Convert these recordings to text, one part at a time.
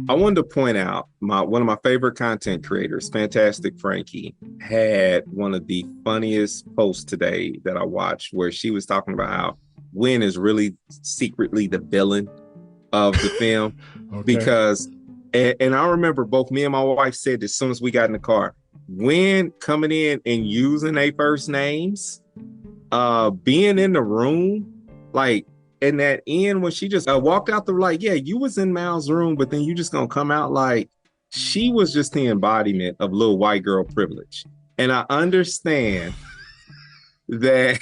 I wanted to point out one of my favorite content creators, Fantastic Frankie, had one of the funniest posts today that I watched where she was talking about how Gwen is really secretly the villain of the film. Okay. Because, and I remember both me and my wife said as soon as we got in the car, Gwen coming in and using their first names, being in the room, like, in that end when she just walked out the like, yeah, you was in Mal's room, but then you just gonna come out like she was just the embodiment of little white girl privilege. And I understand that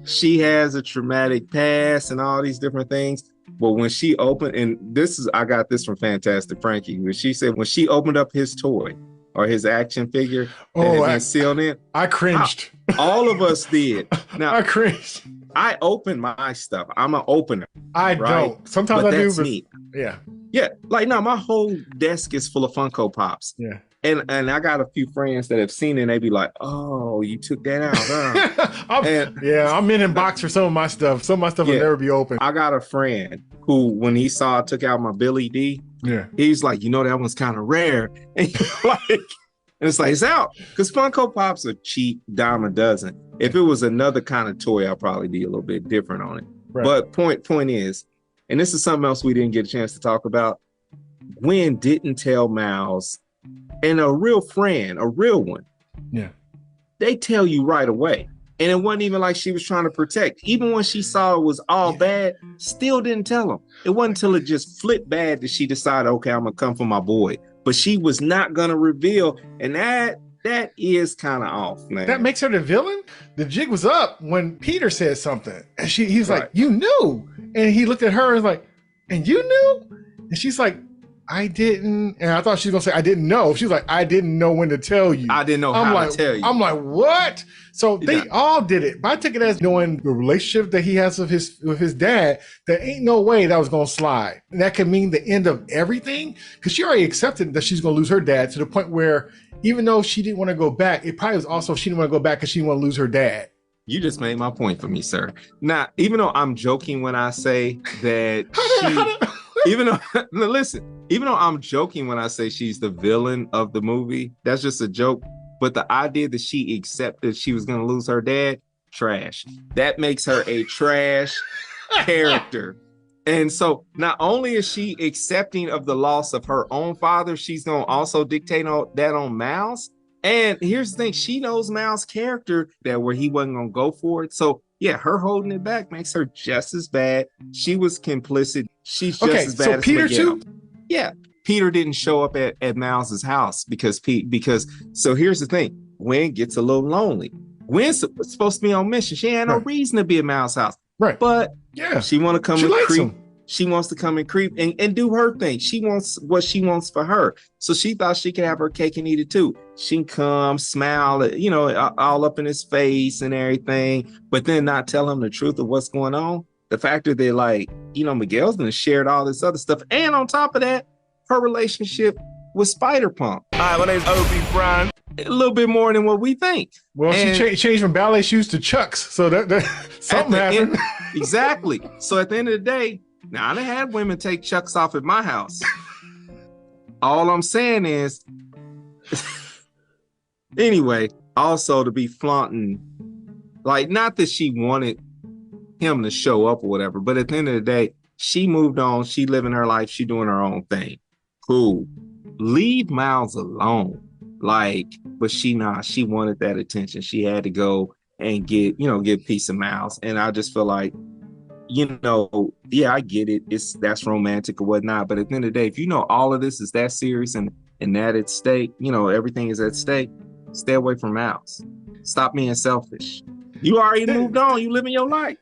she has a traumatic past and all these different things. But when she opened, and I got this from Fantastic Frankie, when she said when she opened up his toy or his action figure that had been sealed in, I cringed. All of us did. Now I cringed. I open my stuff. I'm an opener. I don't. Sometimes I do. That's me. Yeah. Yeah. Like, no, my whole desk is full of Funko Pops. Yeah. And I got a few friends that have seen it and they be like, oh, you took that out, huh? I'm in box for some of my stuff. Some of my stuff will never be open. I got a friend who, when he saw I took out my Billy D, he's like, that one's kind of rare. And it's like, it's out. Because Funko Pops are cheap, dime a dozen. If it was another kind of toy, I'll probably be a little bit different on it. Right. But point is, and this is something else we didn't get a chance to talk about, Gwen didn't tell Miles, and a real friend, a real one, they tell you right away. And it wasn't even like she was trying to protect. Even when she saw it was all bad, still didn't tell him. It wasn't until it just flipped bad that she decided, okay, I'm going to come for my boy. But she was not going to reveal. And that is kind of off, man. That makes her the villain? The jig was up when Peter said something. And he's like, you knew. And he looked at her and was like, and you knew? And she's like, I didn't. And I thought she was going to say, I didn't know. She's like, I didn't know when to tell you. I didn't know how to tell you. I'm like, what? So they all did it. But I took it as knowing the relationship that he has with his dad, there ain't no way that was going to slide. And that could mean the end of everything. Because she already accepted that she's going to lose her dad to the point where even though she didn't want to go back, it probably was also she didn't want to go back because she didn't want to lose her dad. You just made my point for me, sir. Now, even though I'm joking when I say that even though I'm joking when I say she's the villain of the movie, that's just a joke. But the idea that she accepted she was going to lose her dad, trash. That makes her a trash character. And so not only is she accepting of the loss of her own father, she's going to also dictate that on Miles. And here's the thing, she knows Miles' character that where he wasn't going to go for it. So yeah, her holding it back makes her just as bad. She was complicit. She's just as bad so as Peter too? Yeah. Peter didn't show up at Miles's house because so here's the thing, Gwen gets a little lonely. Gwen's supposed to be on mission. She had no reason to be at Miles' house. Right. But she want to come and creep. Him. She wants to come and creep and do her thing. She wants what she wants for her. So she thought she could have her cake and eat it too. She can come, smile, all up in his face and everything, but then not tell him the truth of what's going on. The fact that they're like, Miguel's been shared all this other stuff. And on top of that, her relationship with Spider-Punk. Hi, my name's Obi Brian. A little bit more than what we think. Well, she changed from ballet shoes to Chucks. So that something happened. Exactly. So at the end of the day, now I done had women take Chucks off at my house. All I'm saying is, anyway, also to be flaunting, like, not that she wanted him to show up or whatever, but at the end of the day, she moved on. She living her life. She doing her own thing. Cool. Leave Miles alone. But she wanted that attention. She had to go and get peace of Miles. And I just feel like, I get it. That's romantic or whatnot. But at the end of the day, if all of this is that serious and that at stake, everything is at stake, stay away from Miles. Stop being selfish. You already moved on. You living your life.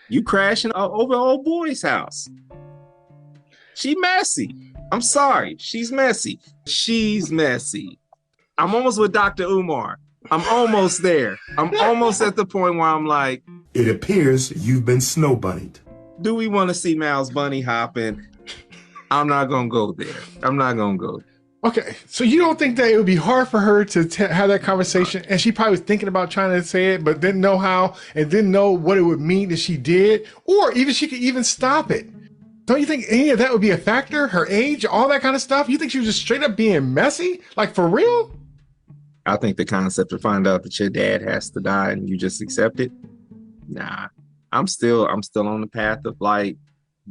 You crashing over old boy's house. She messy. I'm sorry. She's messy. I'm almost with Dr. Umar. I'm almost there. I'm almost at the point where I'm like, it appears you've been snow bunnied. Do we want to see Miles bunny hopping? I'm not going to go there. Okay, so you don't think that it would be hard for her to have that conversation, and she probably was thinking about trying to say it, but didn't know how, and didn't know what it would mean if she did, or even she could even stop it. Don't you think any of that would be a factor? Her age, all that kind of stuff? You think she was just straight up being messy? Like, for real? I think the concept to find out that your dad has to die and you just accept it. Nah, I'm still on the path of like,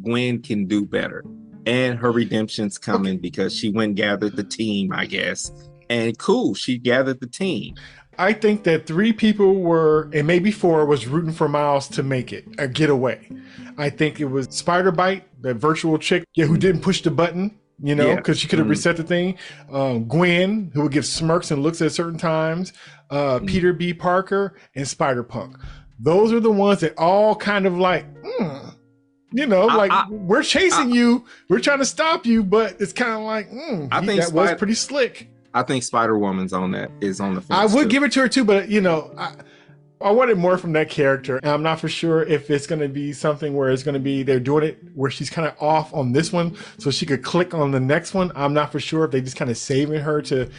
Gwen can do better. And her redemption's coming because she went and gathered the team, I guess. And cool, she gathered the team. I think that 3 people were, and maybe 4, was rooting for Miles to make it, or get away. I think it was Spider Bite, that virtual chick, who didn't push the button, because she could have reset the thing. Gwen, who would give smirks and looks at certain times. Peter B. Parker, and Spider Punk. Those are the ones that all kind of like, we're chasing you, we're trying to stop you, but it's kind of like, I think that was pretty slick. I think Spider-Woman's on the fence. I would give it to her too, but I wanted more from that character, and I'm not for sure if it's going to be something where it's going to be they're doing it where she's kind of off on this one, so she could click on the next one. I'm not for sure if they just kind of saving her to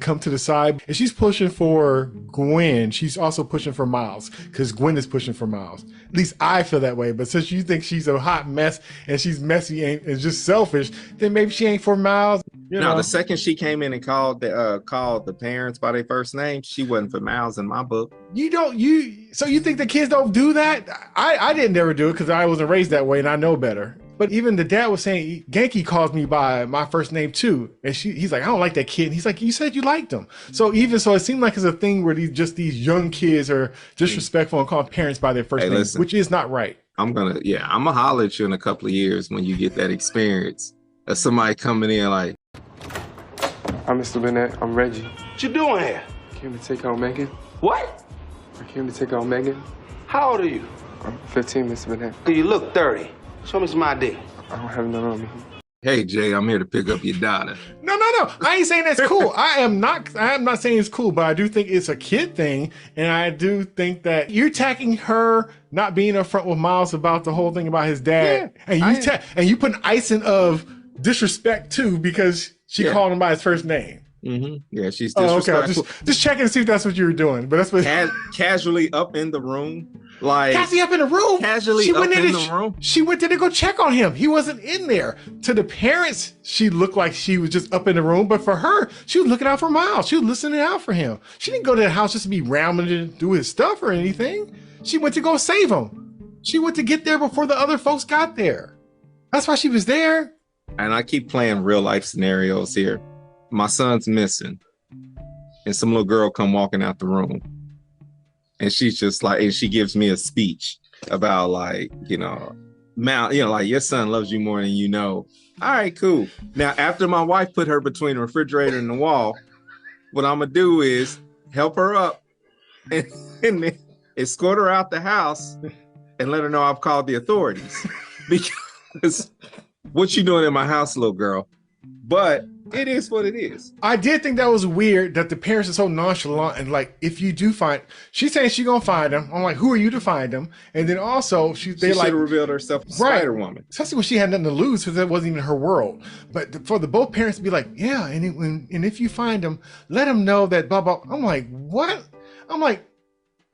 come to the side. If she's pushing for Gwen, she's also pushing for Miles, because Gwen is pushing for Miles. At least I feel that way. But since you think she's a hot mess and she's messy and just selfish, then maybe she ain't for Miles. No, the second she came in and called the parents by their first name, she wasn't for Miles in my book. So you think the kids don't do that? I didn't ever do it because I wasn't raised that way and I know better. But even the dad was saying, Genki calls me by my first name too. And he's like, I don't like that kid. And he's like, you said you liked him. So it seemed like it's a thing where these young kids are disrespectful and call parents by their first name, listen, which is not right. I'm gonna holler at you in a couple of years when you get that experience of somebody coming in like, I'm Mr. Bennett. I'm Reggie. What you doing here? Came to take out Megan. What? I came to take out Megan. How old are you? I'm 15, Mr. Bennett. You look 30. Show me some ID. I don't have none on me. Hey Jay, I'm here to pick up your daughter. No. I ain't saying that's cool. I am not saying it's cool, but I do think it's a kid thing. And I do think that you're attacking her not being upfront with Miles about the whole thing about his dad. Yeah, and you putting icing of disrespect too, because she called him by his first name. Mm-hmm. Yeah, she's disrespectful. Okay. Just checking to see if that's what you were doing. But that's what casually up in the room. Like casually up in the room. Casually up in the room. She went there to go check on him. He wasn't in there. To the parents, she looked like she was just up in the room. But for her, she was looking out for Miles. She was listening out for him. She didn't go to the house just to be rambling to do his stuff or anything. She went to go save him. She went to get there before the other folks got there. That's why she was there. And I keep playing real life scenarios here. My son's missing, and some little girl come walking out the room, and she's just like, and she gives me a speech about like, like your son loves you more than you know. All right, cool. Now, after my wife put her between the refrigerator and the wall, what I'm gonna do is help her up and then escort her out the house and let her know I've called the authorities because what you doing in my house, little girl? But it is what it is. I did think that was weird that the parents are so nonchalant and like, if you do find, she's saying she's gonna find him. I'm like, who are you to find him? And then also they should have revealed herself as Spider-Woman, especially when she had nothing to lose because that wasn't even her world. But for the both parents to be like, yeah, and if you find him, let him know that blah blah. I'm like, what? I'm like,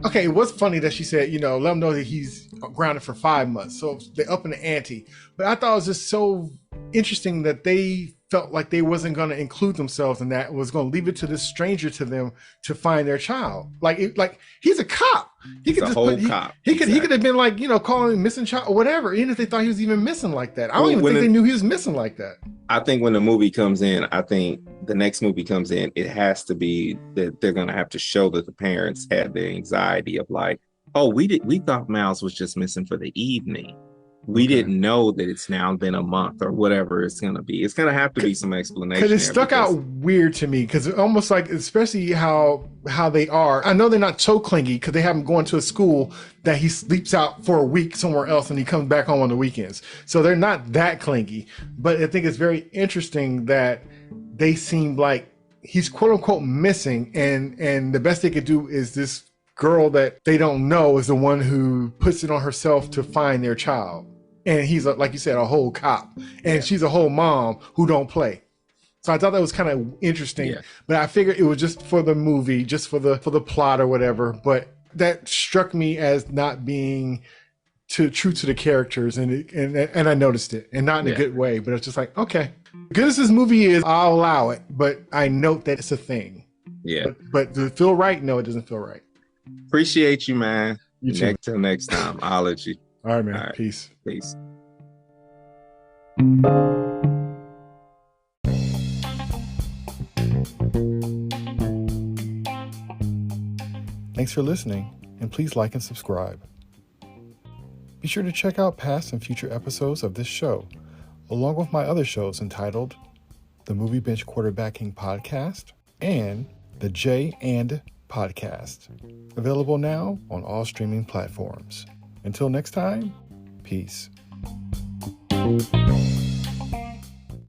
okay, it was funny that she said, let him know that he's grounded for 5 months. So they're up in the ante. But I thought it was just so interesting that they felt like they wasn't going to include themselves in that. It was going to leave it to this stranger to them to find their child. Like he's a cop. He could have been like, calling him missing child or whatever, even if they thought he was even missing like that. I don't even think they knew he was missing like that. I think when the movie comes in, I think the next movie comes in, it has to be that they're going to have to show that the parents had the anxiety of like, oh, we thought Miles was just missing for the evening. We didn't know that it's now been a month or whatever it's going to be. It's going to have to be some explanation. Because it stuck out weird to me because almost like, especially how they are. I know they're not so clingy because they have him going to a school that he sleeps out for a week somewhere else and he comes back home on the weekends. So they're not that clingy. But I think it's very interesting that they seem like he's quote unquote missing and the best they could do is this girl that they don't know is the one who puts it on herself to find their child. And he's, like you said, a whole cop. And she's a whole mom who don't play. So I thought that was kind of interesting, but I figured it was just for the movie, just for the plot or whatever. But that struck me as not being true to the characters, and I noticed it, and not in a good way. But it's just like, okay, good as this movie is, I'll allow it. But I note that it's a thing. Yeah. But does it feel right? No, it doesn't feel right. Appreciate you, man. You too. Till next time. I'll let you. All right, man. All right. Peace. Peace. Thanks for listening, and please like and subscribe. Be sure to check out past and future episodes of this show, along with my other shows entitled The Movie Bench Quarterbacking Podcast and The Jay and Podcast, available now on all streaming platforms. Until next time, peace.